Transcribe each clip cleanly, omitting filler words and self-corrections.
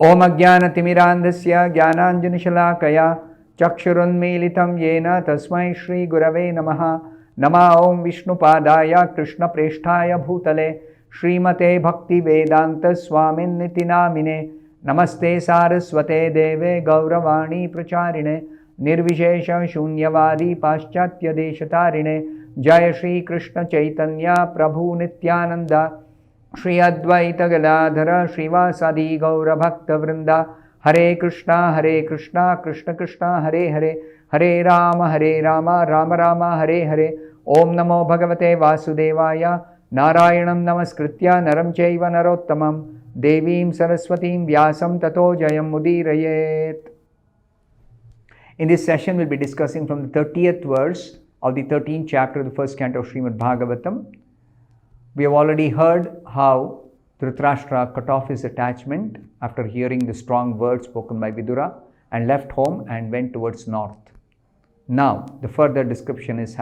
Om Ajnanatimirandhasya Jnananjanashalakaya Chakshurunmilitam Yena Tasmai Shri Gurave Namaha. Nama Om Vishnupadaya Krishna Presthaya Bhutale Srimate Bhaktivedanta Swamin Niti Namine. Namaste Saraswate Deve Gauravani Pracharine Nirvishesha Shunyavadi Paschatya Deshatarine. Jaya Shri Krishna Chaitanya Prabhu Nityananda Shri Advaita Gadadhara Srivasadi Gaura Bhakta Vrinda. Hare Krishna Krishna Krishna Hare Hare Hare Rama Rama Rama Hare Hare. Om Namo Bhagavate Vasudevaya. Narayanam Namaskritya Naram Chaiva Narottamam Devim Saraswatim Vyasam Tato Jayam Mudirayet. In this session, we'll be discussing from the 30th verse of the 13th chapter of the first canto of Srimad Bhagavatam. We have already heard how Dhritarashtra cut off his attachment after hearing the strong words spoken by Vidura and left home and went towards north. Now, the further description is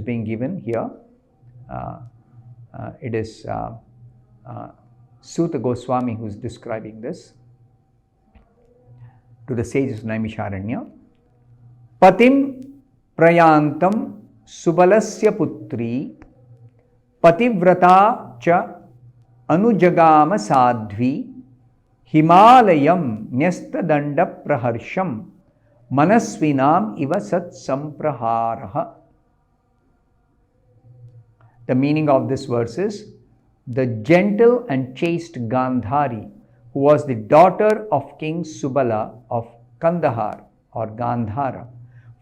being given here. It is Suta Goswami who is describing this to the sages of Naimisharanya. Patim prayantam subalasya putri pativrata cha anujagama sadhvi himalayam nyasta danda praharsham manasvinam iva sat sampraharaha. The meaning of this verse is, the gentle and chaste Gandhari, who was the daughter of King Subala of Kandahar or Gandhara,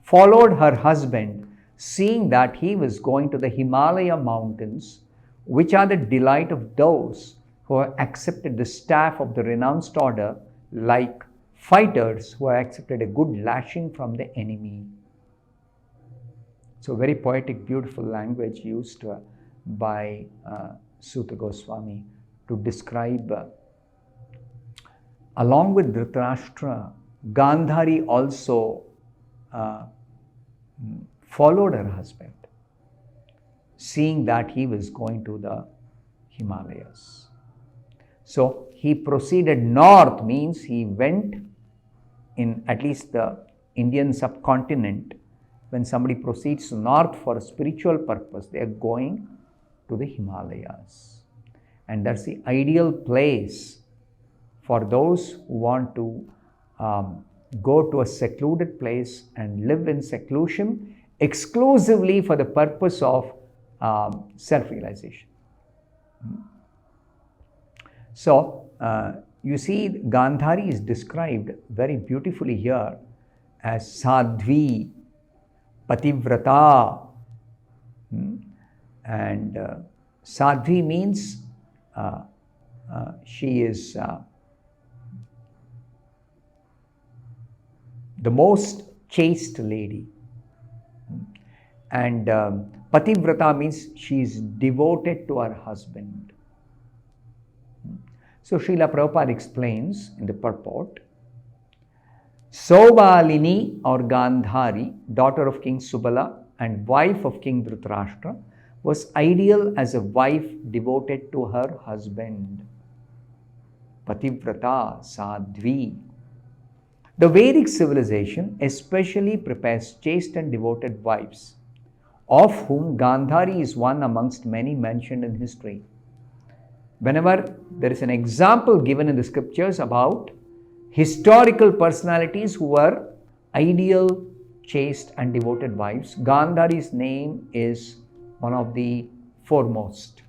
followed her husband, seeing that he was going to the Himalaya mountains, which are the delight of those who have accepted the staff of the renounced order, like fighters who have accepted a good lashing from the enemy. So very poetic, beautiful language used by Suta Goswami to describe, along with Dhritarashtra, Gandhari also followed her husband, seeing that he was going to the Himalayas. So he proceeded north, means he went in at least the Indian subcontinent. When somebody proceeds north for a spiritual purpose, they are going to the Himalayas. And that's the ideal place for those who want to go to a secluded place and live in seclusion exclusively for the purpose of self-realization. So, you see, Gandhari is described very beautifully here as Sadhvi, Pativrata. And Sadhvi means she is the most chaste lady. And Pativrata means she is devoted to her husband. So Srila Prabhupada explains in the purport, Sobalini or Gandhari, daughter of King Subala and wife of King Dhritarashtra, was ideal as a wife devoted to her husband. Pativrata, Sadhvi. The Vedic civilization especially prepares chaste and devoted wives, of whom Gandhari is one amongst many mentioned in history. Whenever there is an example given in the scriptures about historical personalities who were ideal, chaste and devoted wives, Gandhari's name is one of the foremost.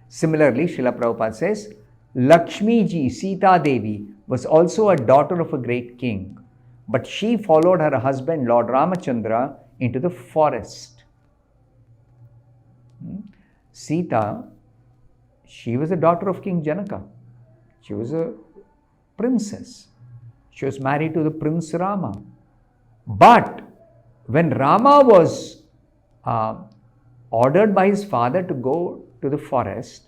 Similarly, Srila Prabhupada says, Lakshmi ji, Sita Devi, was also a daughter of a great king, but she followed her husband Lord Ramachandra into the forest. Sita, she was a daughter of King Janaka. She was a princess. She was married to the Prince Rama. But when Rama was ordered by his father to go to the forest,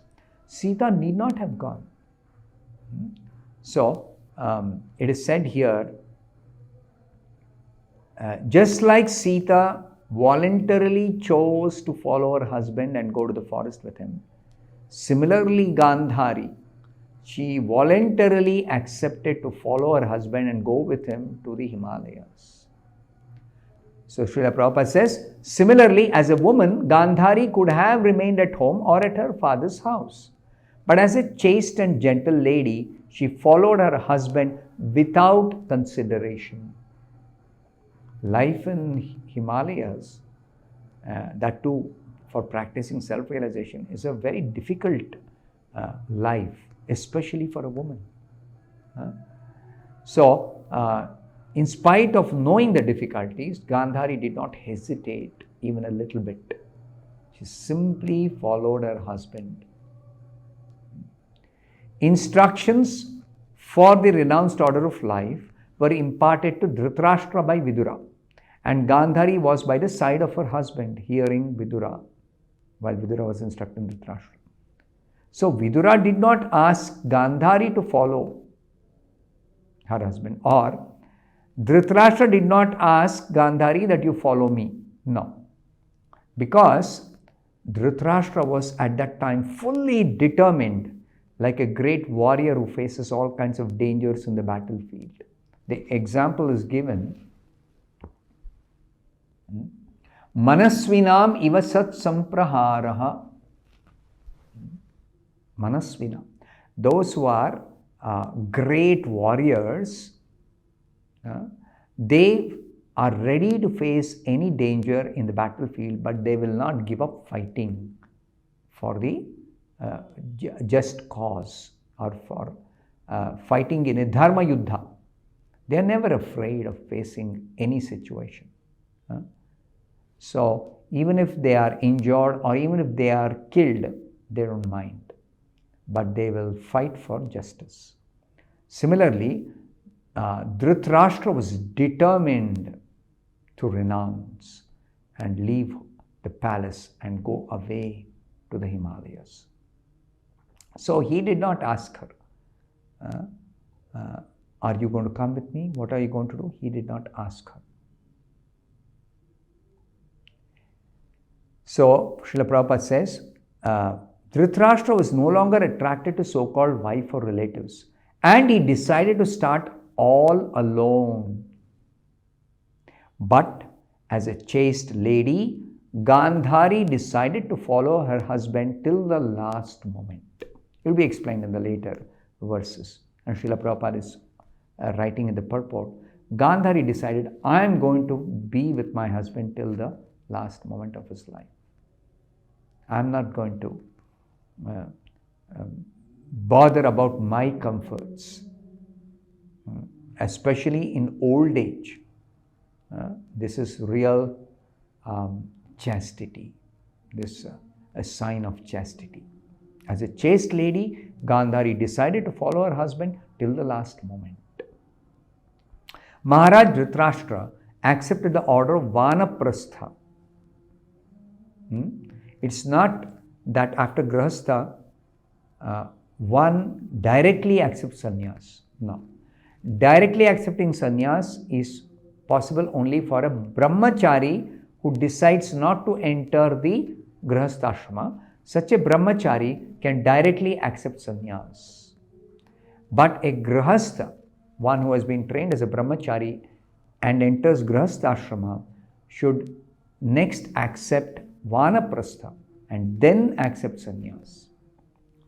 Sita need not have gone. So, it is said here, just like Sita voluntarily chose to follow her husband and go to the forest with him, similarly Gandhari she voluntarily accepted to follow her husband and go with him to the Himalayas. So Srila Prabhupada says, similarly, as a woman, Gandhari could have remained at home or at her father's house. But as a chaste and gentle lady, she followed her husband without consideration. Life in Himalayas, that too for practicing self-realization, is a very difficult life, especially for a woman. So, in spite of knowing the difficulties, Gandhari did not hesitate even a little bit. She simply followed her husband. Instructions for the renounced order of life were imparted to Dhritarashtra by Vidura, and Gandhari was by the side of her husband, hearing Vidura, while Vidura was instructing Dhritarashtra. So Vidura did not ask Gandhari to follow her husband, or Dhritarashtra did not ask Gandhari that you follow me. No. Because Dhritarashtra was at that time fully determined, like a great warrior who faces all kinds of dangers in the battlefield. The example is given. Manasvinam iva sat sampraharaha. Manasvina. Those who are great warriors, they are ready to face any danger in the battlefield, but they will not give up fighting for the just cause, or for fighting in a dharma yuddha. They are never afraid of facing any situation. So even if they are injured or even if they are killed, they don't mind, but they will fight for justice. Similarly, Dhritarashtra was determined to renounce and leave the palace and go away to the Himalayas. So he did not ask her, are you going to come with me? What are you going to do? He did not ask her. So Srila Prabhupada says, Dhritarashtra was no longer attracted to so-called wife or relatives, and he decided to start all alone. But as a chaste lady, Gandhari decided to follow her husband till the last moment. It will be explained in the later verses. And Srila Prabhupada is writing in the purport, Gandhari decided, I am going to be with my husband till the last moment of his life. I am not going to bother about my comforts, especially in old age. This is real chastity. This is a sign of chastity. As a chaste lady, Gandhari decided to follow her husband till the last moment. Maharaj Dhritarashtra accepted the order of Vanaprastha. It's not that after Grahastha, one directly accepts sannyas. No. Directly accepting sannyas is possible only for a brahmachari who decides not to enter the grahastha. Such a brahmachari can directly accept sannyas. But a grahastha, one who has been trained as a brahmachari and enters grahastha, should next accept vanaprastha and then accept sannyas.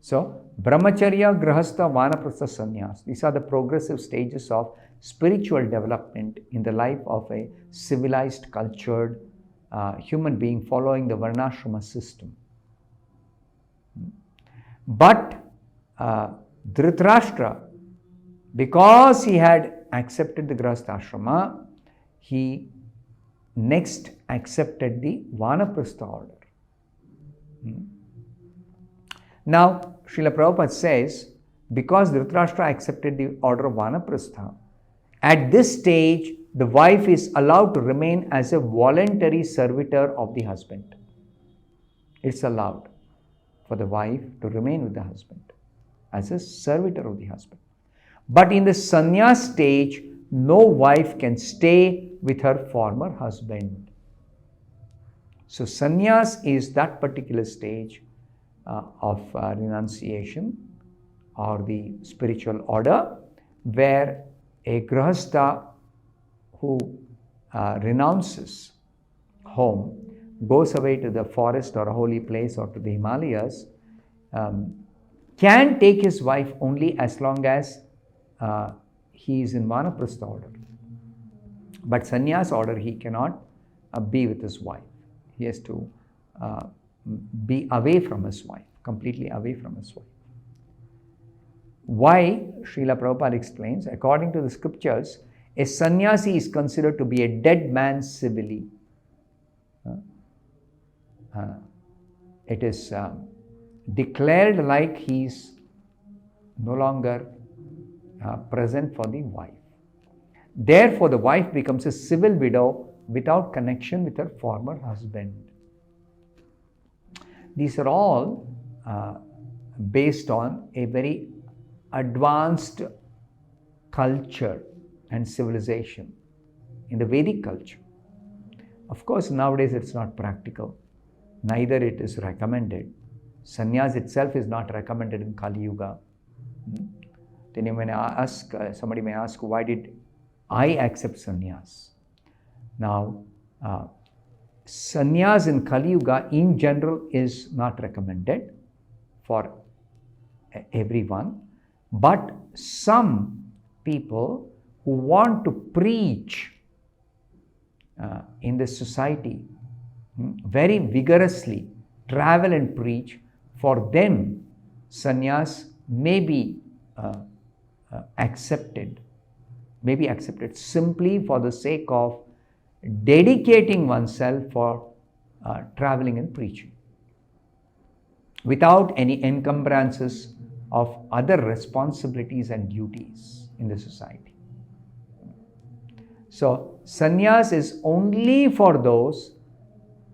So, brahmacharya, grahastha, vanaprastha, sannyas. These are the progressive stages of spiritual development in the life of a civilized, cultured human being following the varnashrama system. But Dhritarashtra, because he had accepted the grahastha ashrama, he next accepted the vanaprastha order. Now, Srila Prabhupada says, because Dhritarashtra accepted the order of vanaprastha, at this stage, the wife is allowed to remain as a voluntary servitor of the husband. It's allowed for the wife to remain with the husband as a servitor of the husband. But in the sannyas stage, no wife can stay with her former husband. So sannyas is that particular stage of renunciation, or the spiritual order where a grahastha who renounces home, goes away to the forest or a holy place or to the Himalayas, can take his wife only as long as he is in Vanaprastha order. But sannyas order, he cannot be with his wife. He has to be away from his wife, completely away from his wife. Why? Srila Prabhupada explains, according to the scriptures, a sannyasi is considered to be a dead man civilly. It is declared like he is no longer present for the wife. Therefore, the wife becomes a civil widow without connection with her former husband. These are all based on a very advanced culture and civilization in the Vedic culture. Of course, nowadays it's not practical. Neither it is recommended. Sannyas itself is not recommended in Kali Yuga. Then when I ask, somebody may ask, why did I accept sannyas? Now, sannyas in Kali Yuga in general is not recommended for everyone, but some people who want to preach in this society very vigorously, travel and preach, for them sannyas may be accepted simply for the sake of dedicating oneself for traveling and preaching without any encumbrances of other responsibilities and duties in the society. So, sannyas is only for those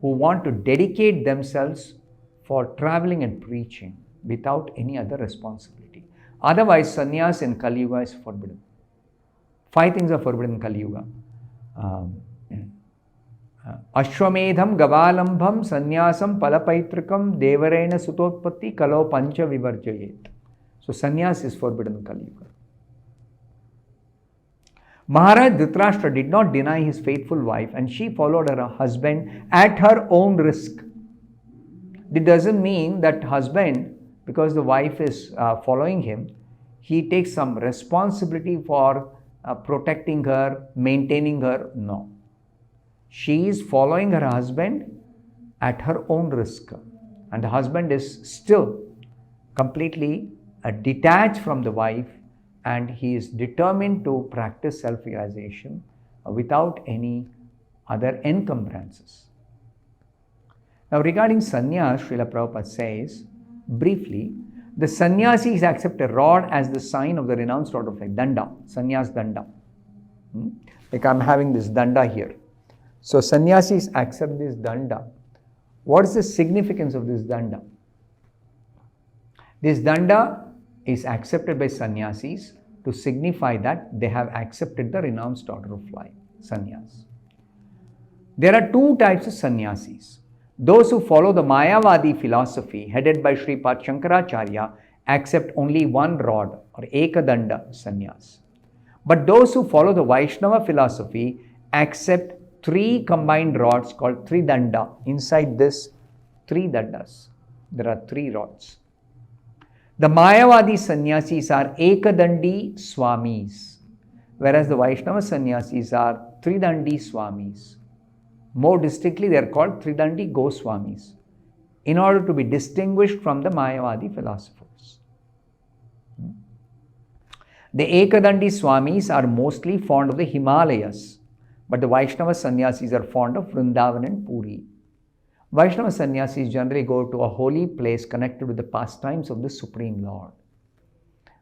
who want to dedicate themselves for traveling and preaching without any other responsibility. Otherwise, sannyas in Kali Yuga is forbidden. 5 things are forbidden in Kali Yuga. Ashwamedham gavalambham sannyasam palapaitrikam devarena sutotpatti kalo pancha vivarjayet. So, sannyas is forbidden in Kali Yuga. Maharaj Dhritarashtra did not deny his faithful wife, and she followed her husband at her own risk. It doesn't mean that husband, because the wife is following him, he takes some responsibility for protecting her, maintaining her. No. She is following her husband at her own risk. And the husband is still completely detached from the wife, and he is determined to practice self-realization without any other encumbrances. Now, regarding sannyas, Srila Prabhupada says, briefly, the sannyasis accept a rod as the sign of the renounced order of life, danda, sannyas danda. Like I'm having this danda here. So, sannyasis accept this danda. What is the significance of this danda? This danda is accepted by sannyasis to signify that they have accepted the renounced order of life, sannyas. There are 2 types of sannyasis. Those who follow the Mayavadi philosophy headed by Sripad Shankaracharya accept only 1 rod or ekadanda sannyas. But those who follow the Vaishnava philosophy accept 3 combined rods called tridanda. Inside this 3 dandas, there are 3 rods. The Mayavadi sannyasis are ekadandi swamis, whereas the Vaishnava sannyasis are tridandi swamis. More distinctly, they are called tridandi Goswamis, in order to be distinguished from the Mayavadi philosophers. The ekadandi swamis are mostly fond of the Himalayas, but the Vaishnava sannyasis are fond of Vrindavan and Puri. Vaishnava sannyasis generally go to a holy place connected with the pastimes of the Supreme Lord,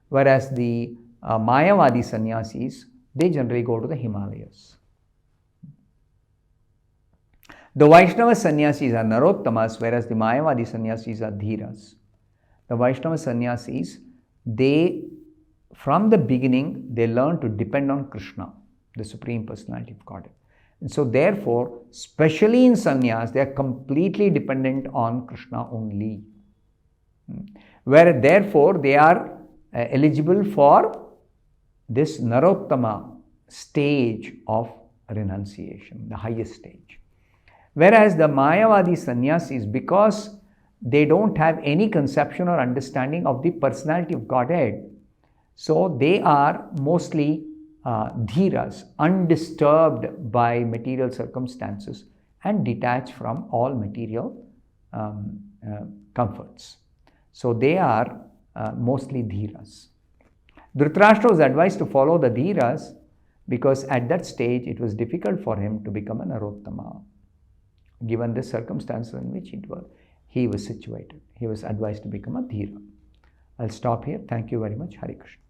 whereas the Mayavadi sannyasis, they generally go to the Himalayas. The Vaishnava sannyasis are Narottamas, whereas the Mayavadi sannyasis are Dhiras. The Vaishnava sannyasis, they, from the beginning, they learn to depend on Krishna, the Supreme Personality of Godhead. And so therefore, especially in sannyas, they are completely dependent on Krishna only. Where therefore they are eligible for this Narottama stage of renunciation, the highest stage. Whereas the Mayavadi sannyasis, because they don't have any conception or understanding of the personality of Godhead, so they are mostly dhiras, undisturbed by material circumstances and detached from all material comforts. So they are mostly dhiras. Dhritarashtra was advised to follow the dhiras because at that stage it was difficult for him to become a Narottama, given the circumstances in which he was situated. He was advised to become a dhira. I'll stop here. Thank you very much. Hare Krishna.